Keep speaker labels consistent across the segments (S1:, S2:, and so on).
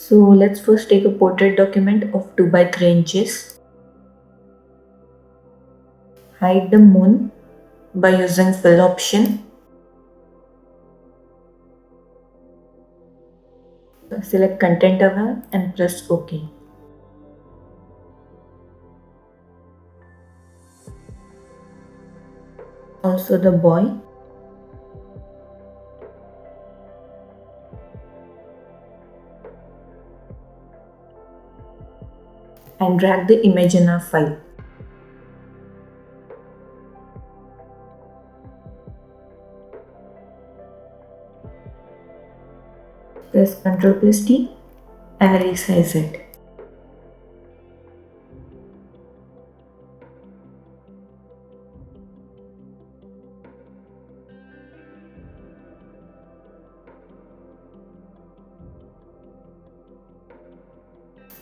S1: So let's first take a portrait document of 2 by 3 inches. Hide the moon by using fill option. Select content aware and press OK. Also the boy. And drag the image in our file. Press Ctrl+T and resize it.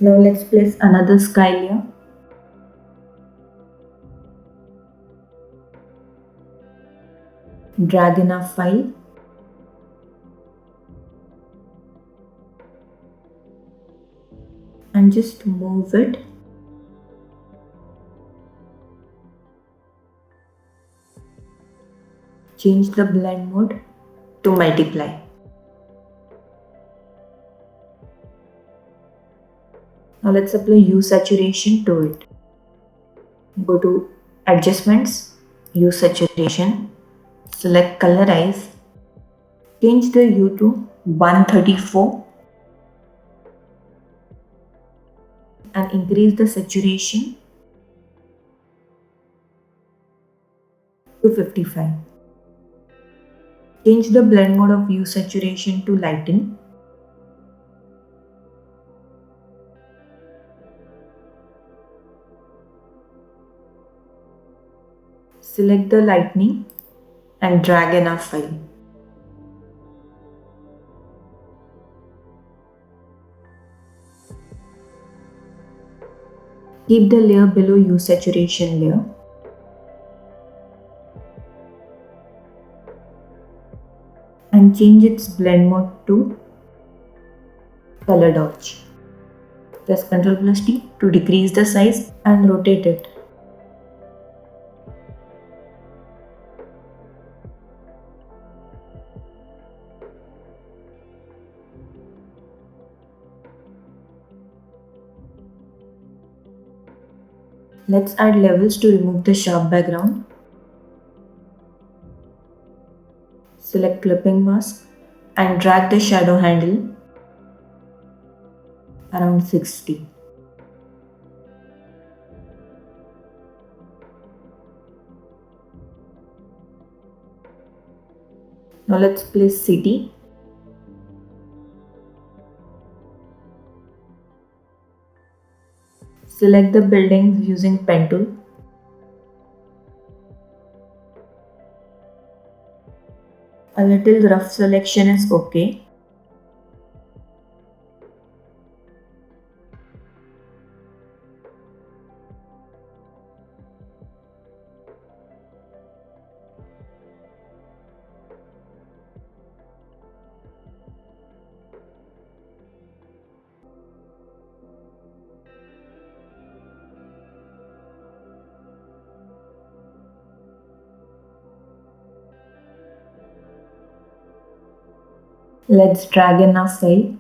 S1: Now let's place another sky layer. Drag in our file. And just move it. Change the blend mode to multiply. Now let's apply hue saturation to it. Go to Adjustments, Hue Saturation, select Colorize, change the hue to 134 and increase the saturation to 55. Change the blend mode of hue saturation to Lighten. Select the lightning and drag in our file. Keep the layer below hue saturation layer. And change its blend mode to Color Dodge. Press Ctrl+T to decrease the size and rotate it. Let's add levels to remove the sharp background. Select Clipping Mask and drag the shadow handle around 60. Now let's place city. Select the buildings using pen tool. A little rough selection is okay. Let's drag in our file.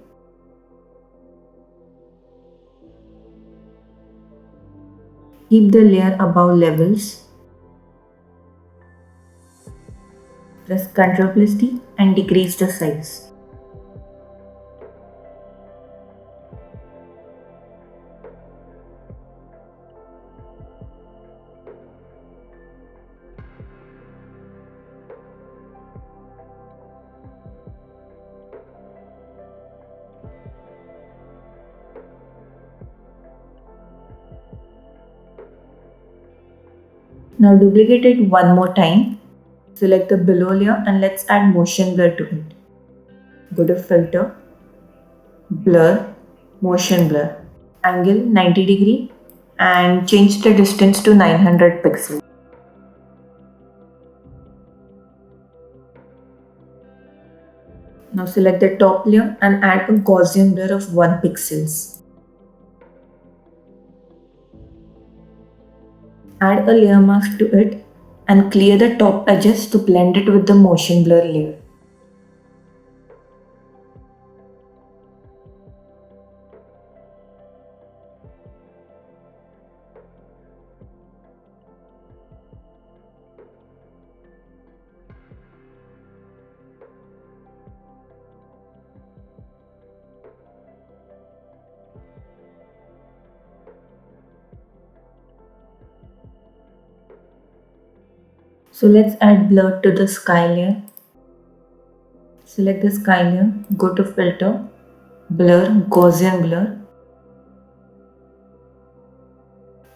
S1: Keep the layer above levels. Press Ctrl+T and decrease the size. Now duplicate it one more time. Select the below layer and let's add motion blur to it. Go to Filter, Blur, Motion Blur, angle 90 degree and change the distance to 900 pixels. Now select the top layer and add a Gaussian blur of 1 pixels. Add a layer mask to it and clear the top edges to blend it with the motion blur layer. So let's add blur to the sky layer. Select the sky layer, go to filter, blur, Gaussian blur,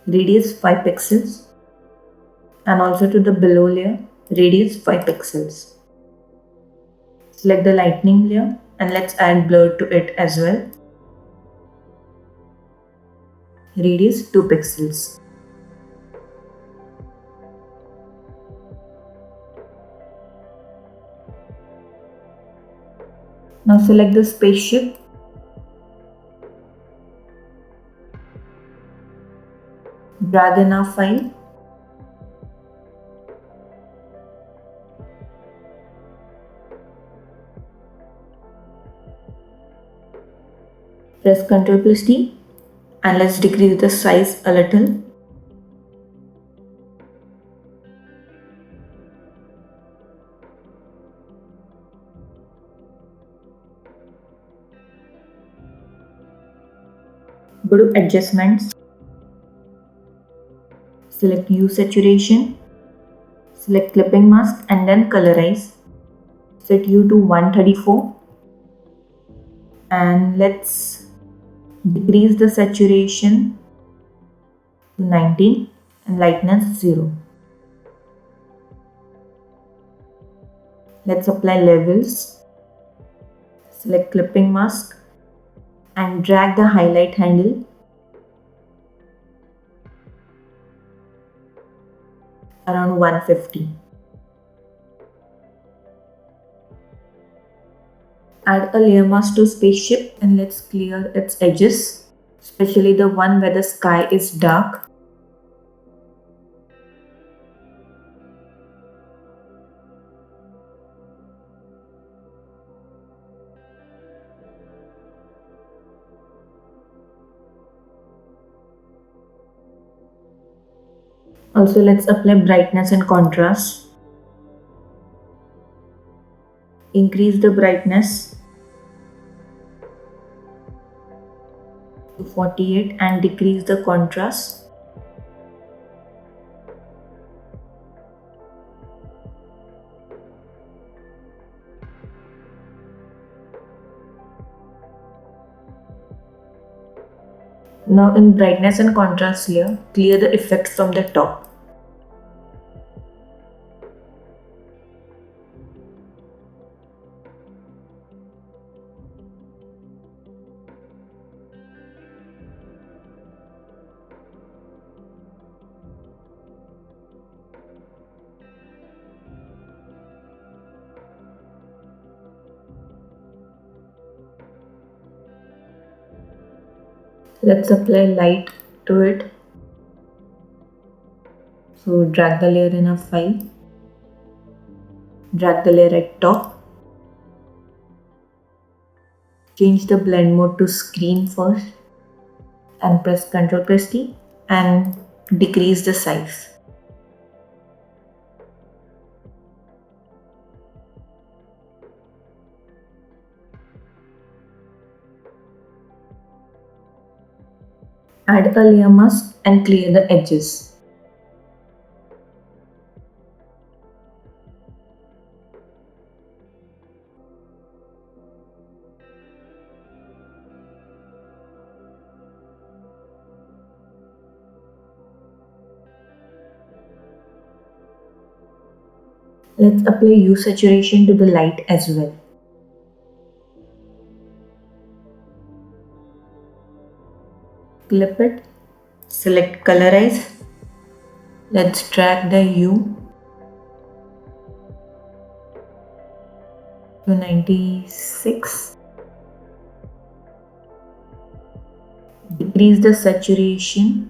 S1: radius 5 pixels, and also to the below layer, radius 5 pixels. Select the lightning layer and let's add blur to it as well. Radius 2 pixels. Now select the spaceship. Drag in our file. Press Ctrl+T and let's decrease the size a little. Go to adjustments. Select hue saturation. Select clipping mask and then colorize. Set hue to 134 and let's decrease the saturation to 19 and lightness 0. Let's apply levels. Select clipping mask and drag the highlight handle around 150. Add a layer mask to spaceship and let's clear its edges, especially the one where the sky is dark. Also, let's apply brightness and contrast. Increase the brightness to 48 and decrease the contrast. Now in brightness and contrast layer, clear the effect from the top. Let's apply light to it. So drag the layer in a file. Drag the layer at top. Change the blend mode to screen first and press Ctrl+T and decrease the size. Add a layer mask and clear the edges. Let's apply hue saturation to the light as well. Clip it, select colorize. Let's drag the hue to 96. Decrease the saturation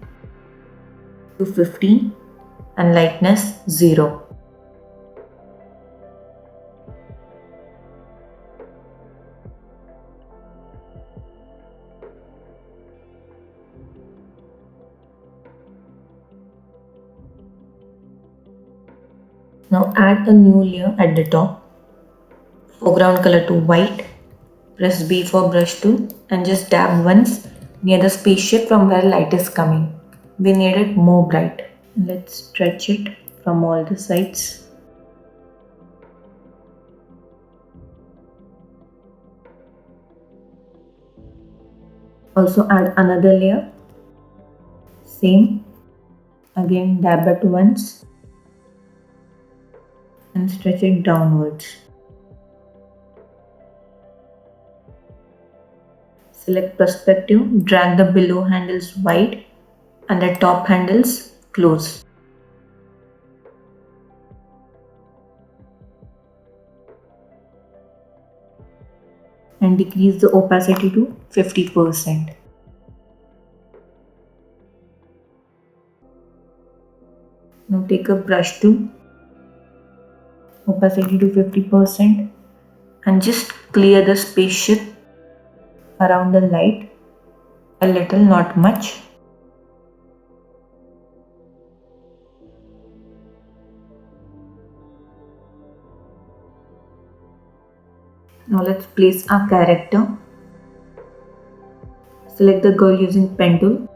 S1: to 50 and lightness 0. Now add a new layer at the top. Foreground color to white. Press B for brush tool and just dab once near the spaceship from where light is coming. We need it more bright. Let's stretch it from all the sides. Also add another layer. Same. Again dab it once and stretch it downwards. Select perspective, drag the below handles wide and the top handles close. And decrease the opacity to 50%. Now take a brush tool, opacity to 50% and just clear the spaceship around the light a little, not much. Now let's place our character. Select the girl using pen tool,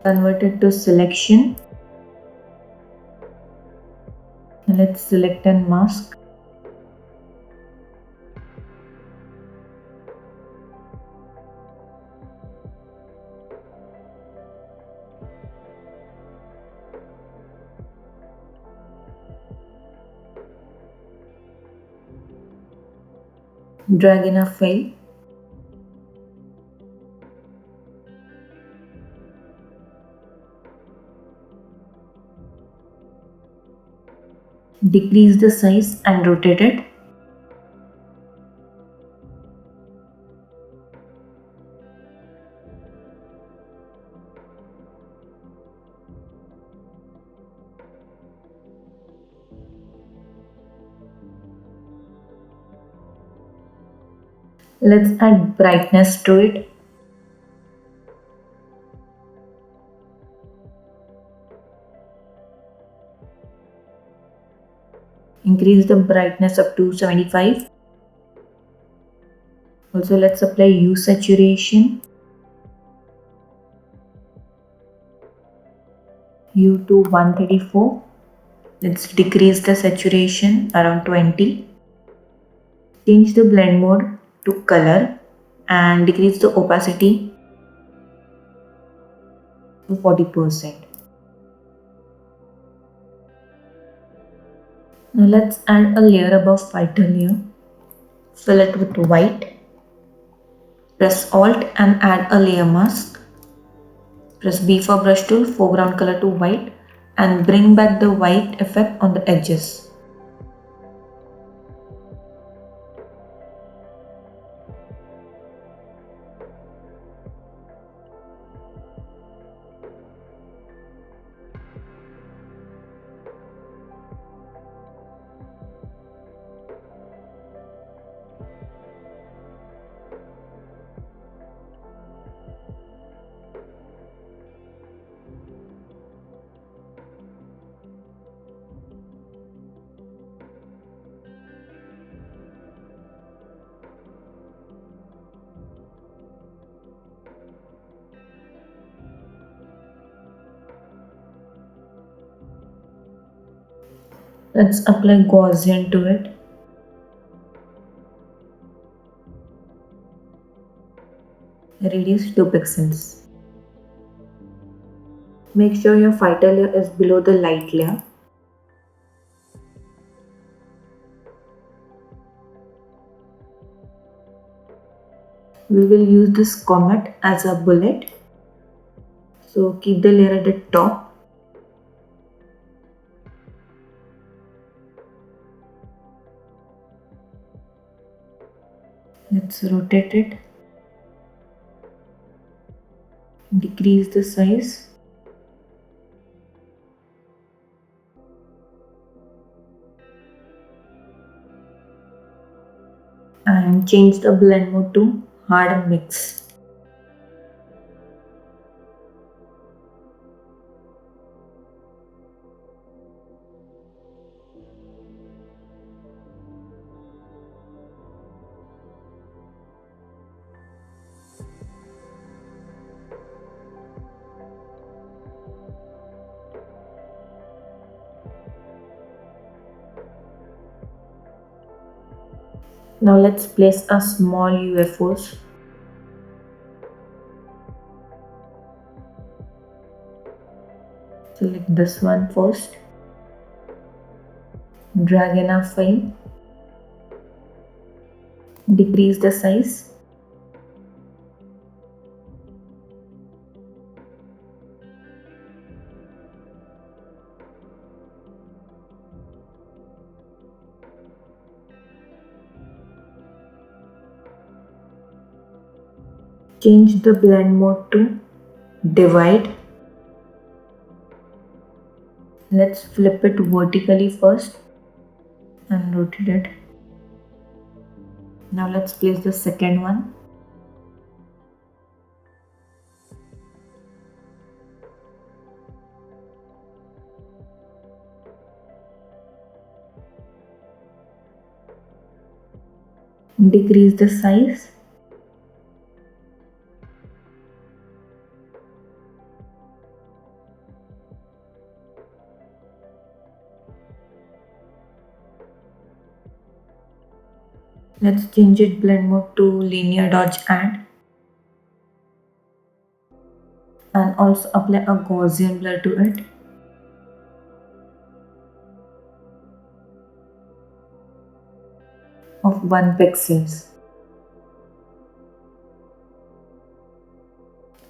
S1: convert it to selection and let's select and mask. Drag in a file. Decrease the size and rotate it. Let's add brightness to it. Increase the brightness up to 75. Also let's apply hue saturation. Hue to 134. Let's decrease the saturation around 20. Change the blend mode to color and decrease the opacity to 40%. Now let's add a layer above fighter layer. Fill it with white. Press Alt and add a layer mask. Press B for brush tool, foreground color to white and bring back the white effect on the edges. Let's apply Gaussian to it. Radius 2 pixels. Make sure your fighter layer is below the light layer. We will use this comet as a bullet. So keep the layer at the top. Let's rotate it. Decrease the size. And change the blend mode to hard mix. Now let's place a small UFOs. Select this one first. Drag in a file. Decrease the size. Change the blend mode to divide. Let's flip it vertically first and rotate it. Now let's place the second one. Decrease the size. Let's change it blend mode to linear dodge and also apply a Gaussian blur to it. Of 1 pixels.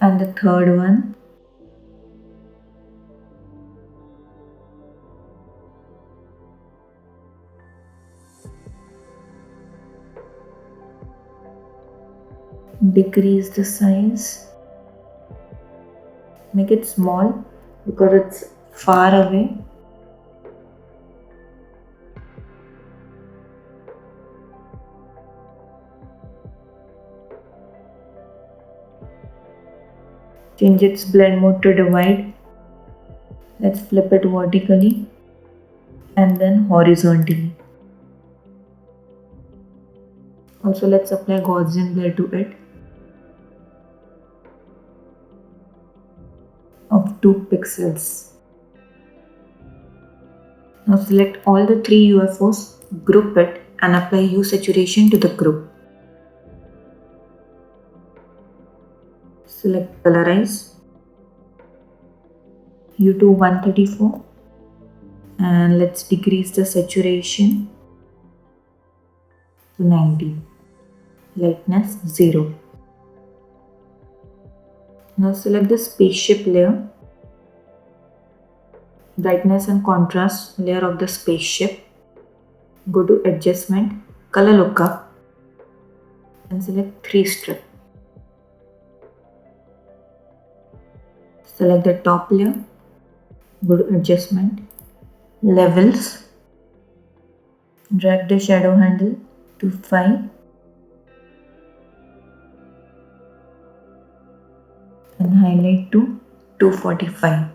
S1: And the third one. Decrease the size. Make it small because it's far away. Change its blend mode to divide. Let's flip it vertically and then horizontally. Also let's apply Gaussian blur to it of 2 pixels. Now select all the 3 UFOs, group it and apply hue saturation to the group. Select colorize, hue to 134 and let's decrease the saturation to 90. Lightness 0. Now select the spaceship layer, brightness and contrast layer of the spaceship. Go to adjustment, color lookup and select 3 strip. Select the top layer, go to adjustment, levels, drag the shadow handle to 5 and highlight to 245.